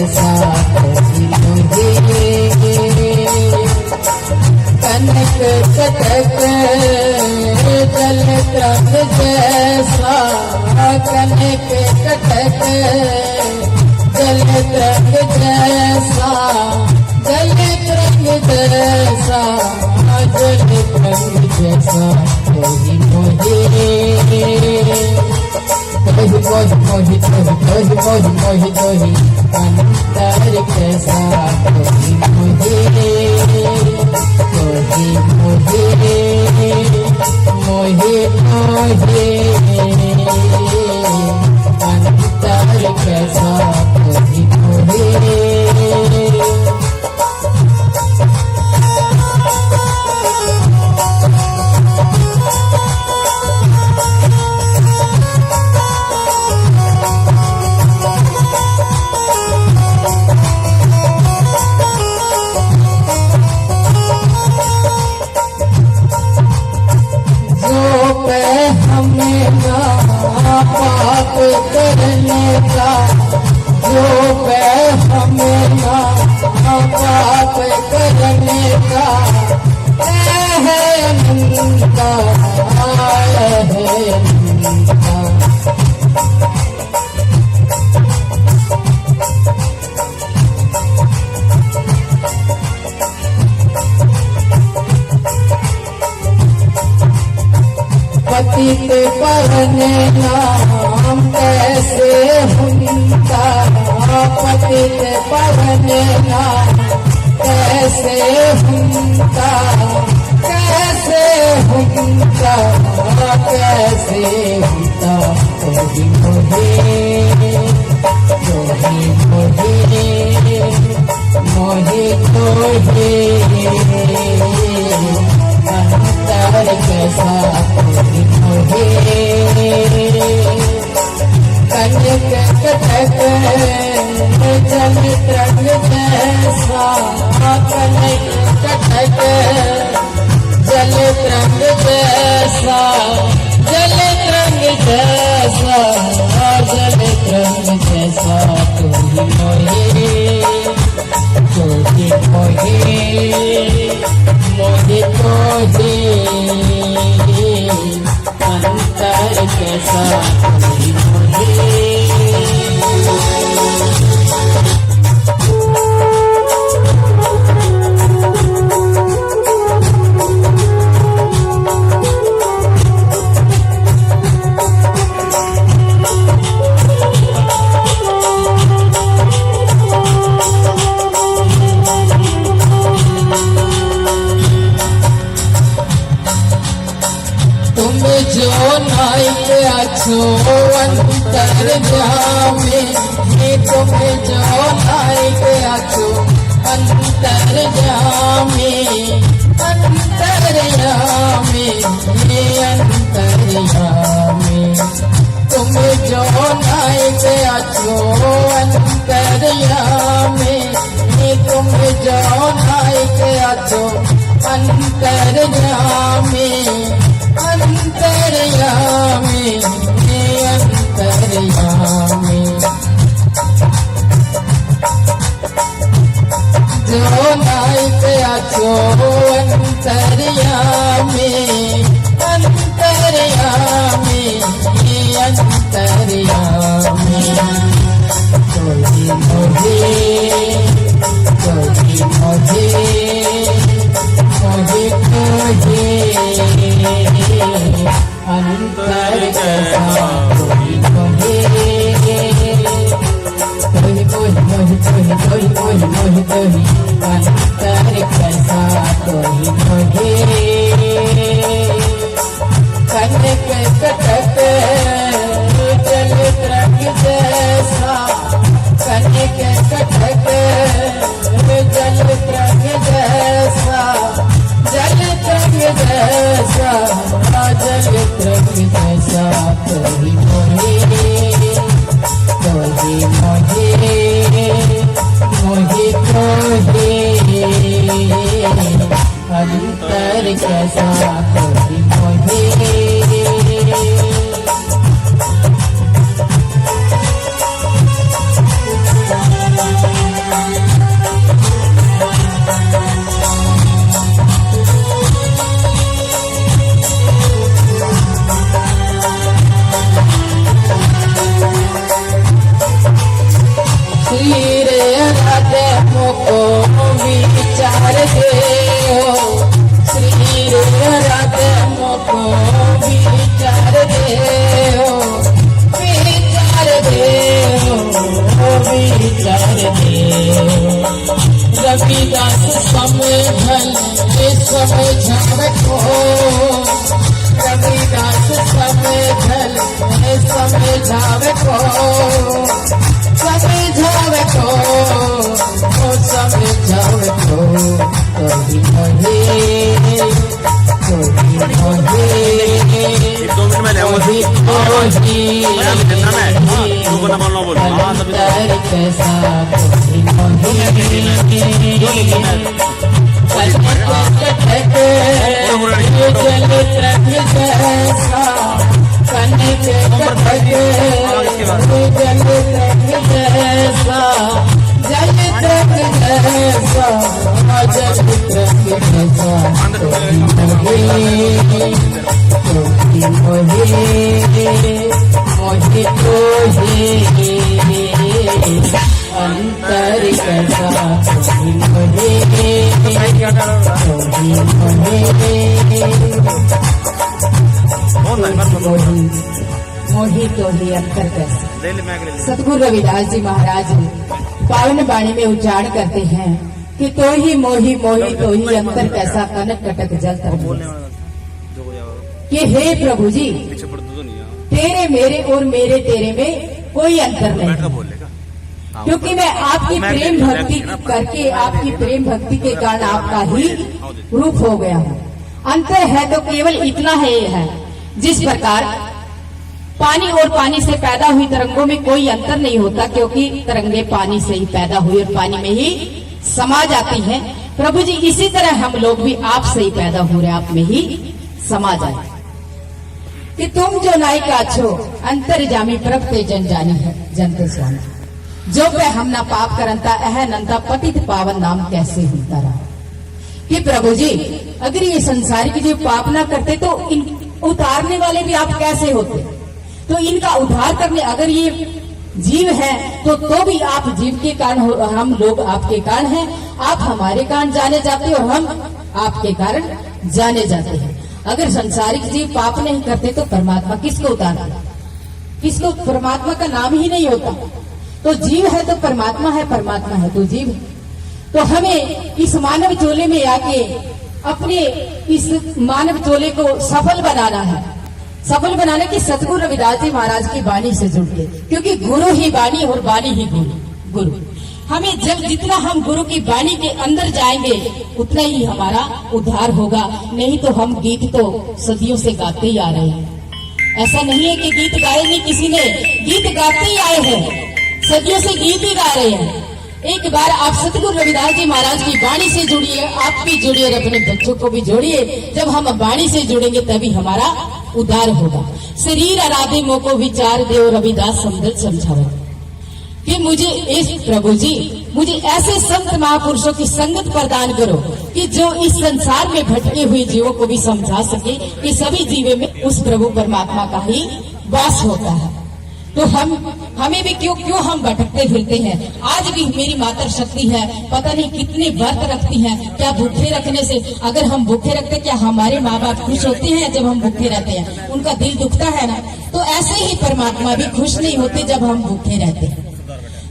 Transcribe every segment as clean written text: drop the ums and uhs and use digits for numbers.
कैसा कभी मुझे कनक कटक जल त्रंग जैसा कनक कटक जल त्रंग जैसा जल त्रंग जैसा जल त्रंग जैसा कोई मुझे कोही अंतर कैसा कोही मुझे अंतर कैसा कोही मुझे पाप करने का जो हमें ना पाप करने का है अनंता है अनंता पतित परने नाम कैसे हुनका पतित परने नाम कैसे हुनका कैसे हुनका कैसे हुनका कोही मुझे अंतर कैसा कोही मुझे कनक कटक जल त्रंग जैसा कनक कटक जल त्रंग जैसा जल त्रंग जैसा जल त्रंग जैसा कोही मुझे अंतर कैसा कोही मुझे जो नाइक अच्छो अंतर जामे तुम जो नाइक अच्छो अंतर जामे अंतर जामे अंतर जामे तुम जो नाइक अच्छो अंतर जामे तुम जो नाइक अच्छो अंतर जामे अंतर्यामी अंतर्यामी जो नाइक अच्छो अंतर्यामी अंतर्यामी अंतर्यामी कोही मुझे अंतर कैसा कोही मुझे अंतर कैसा कोही मुझे कनक कटक जल त्रंग जैसा कनक कटक जल त्रंग जैसा जल त्रंग जैसा जल त्रंग जैसा कोही मुझे अंतर कैसा कोही मुझे हो श्री राधे मोको विचार दे हो विचार दे हो विचार दे रविदास समझल समझावे को रविदास समझल समझावे को समझावे को समझावे को कभी कभी अंतर मोही तो ही अंतर कैसा। सतगुरु रविदास जी महाराज पावन वाणी में उच्चारण करते हैं कि तो ही मोही मोही तो ही अंतर कैसा कनक कटक जल तर कि हे प्रभु जी तेरे मेरे और मेरे तेरे में कोई अंतर नहीं, क्योंकि मैं आपकी प्रेम भक्ति करके आपकी प्रेम भक्ति के कारण आपका ही रूप हो गया हूँ। अंतर है तो केवल इतना है जिस प्रकार पानी और पानी से पैदा हुई तरंगों में कोई अंतर नहीं होता, क्योंकि तरंगे पानी से ही पैदा हुई और पानी में ही समा जाती हैं। प्रभु जी इसी तरह हम लोग भी आपसे ही पैदा हो रहे, आप में ही समा जाए कि तुम जो नायिका छो अंतर जामी प्रभ ते जन जानी है जनते स्वामी जो पे हम ना पाप करंता अह नंता पतित पावन नाम कैसे होता रहा। कि प्रभु जी अगर ये संसार की जो पाप ना करते तो इन उतारने वाले भी आप कैसे होते, तो इनका उद्धार करने अगर ये जीव है तो भी आप जीव के कारण हो, हम लोग आपके कारण हैं, आप हमारे कारण जाने जाते हो और हम आपके कारण जाने जाते हैं। अगर संसारिक जीव पाप नहीं करते तो परमात्मा किसको उतारते, किसको, परमात्मा का नाम ही नहीं होता। तो जीव है तो परमात्मा है, परमात्मा है तो जीव है। तो हमें इस मानव चोले में आके अपने इस मानव चोले को सफल बनाना है, सफल बनाने की सतगुरु रविदास जी महाराज की वाणी से जुड़ के, क्योंकि गुरु ही वाणी और वाणी ही गुरु। हमें जब जितना हम गुरु की वाणी के अंदर जाएंगे उतना ही हमारा उद्धार होगा। नहीं तो हम गीत तो सदियों से गाते ही आ रहे हैं। ऐसा नहीं है कि गीत गाए नहीं, किसी ने गीत गाते ही आए हैं, सदियों से गीत ही गा रहे हैं। एक बार आप सतगुरु रविदास जी महाराज की वाणी से जुड़िए, आप भी जुड़िए और अपने बच्चों को भी जोड़िए। जब हम वाणी से जुड़ेंगे तभी हमारा उद्धार होगा। शरीर आराधे मोको विचार देव रविदास समझ समझावे कि मुझे इस प्रभु जी मुझे ऐसे संत महापुरुषों की संगत प्रदान करो कि जो इस संसार में भटके हुए जीवों को भी समझा सके कि सभी जीवों में उस प्रभु परमात्मा का ही वास होता है। तो हमें भी क्यों हम भटकते फिरते हैं। आज भी मेरी माता शक्ति है, पता नहीं कितने व्रत रखती हैं। क्या भूखे रखने से, अगर हम भूखे रखते क्या हमारे माँ बाप खुश होते हैं जब हम भूखे रहते हैं? उनका दिल दुखता है ना। तो ऐसे ही परमात्मा भी खुश नहीं होते जब हम भूखे रहते हैं।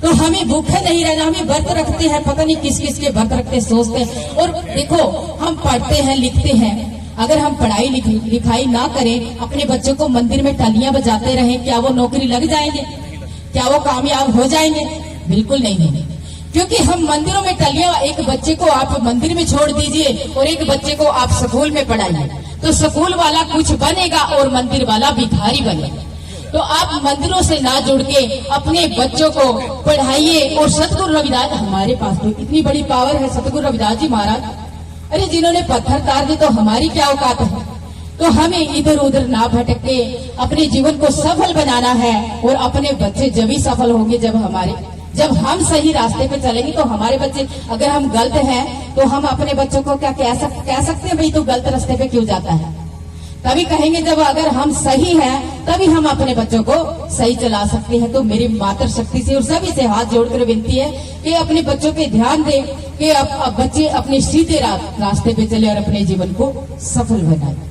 तो हमें भूखे नहीं रहना, हमें व्रत रखते हैं, पता नहीं किस किस के व्रत रखते सोचते हैं। और देखो हम पढ़ते हैं लिखते हैं, अगर हम पढ़ाई लिखाई ना करें, अपने बच्चों को मंदिर में तालियां बजाते रहें, क्या वो नौकरी लग जाएंगे? क्या वो कामयाब हो जाएंगे? बिल्कुल नहीं। क्योंकि हम मंदिरों में तालियां, एक बच्चे को आप मंदिर में छोड़ दीजिए और एक बच्चे को आप स्कूल में पढ़ाइए, तो स्कूल वाला कुछ बनेगा और मंदिर वाला भिखारी बनेगा। तो आप मंदिरों से ना जुड़ के अपने बच्चों को पढ़ाइए। और सतगुरु रविदास, हमारे पास तो इतनी बड़ी पावर है सतगुरु रविदास जी महाराज, अरे जिन्होंने पत्थर तार दी तो हमारी क्या औकात है। तो हमें इधर उधर ना भटक के अपने जीवन को सफल बनाना है। और अपने बच्चे जब ही सफल होंगे जब हम सही रास्ते पे चलेंगे। तो हमारे बच्चे, अगर हम गलत हैं तो हम अपने बच्चों को क्या कह सकते हैं, भाई तू गलत रास्ते पे क्यों जाता है। तभी कहेंगे जब अगर हम सही हैं तभी हम अपने बच्चों को सही चला सकते हैं। तो मेरी मातृ शक्ति से और सभी से हाथ जोड़कर विनती है कि अपने बच्चों पे ध्यान दें कि अब बच्चे अपने सीधे रास्ते पे चले और अपने जीवन को सफल बनाएं।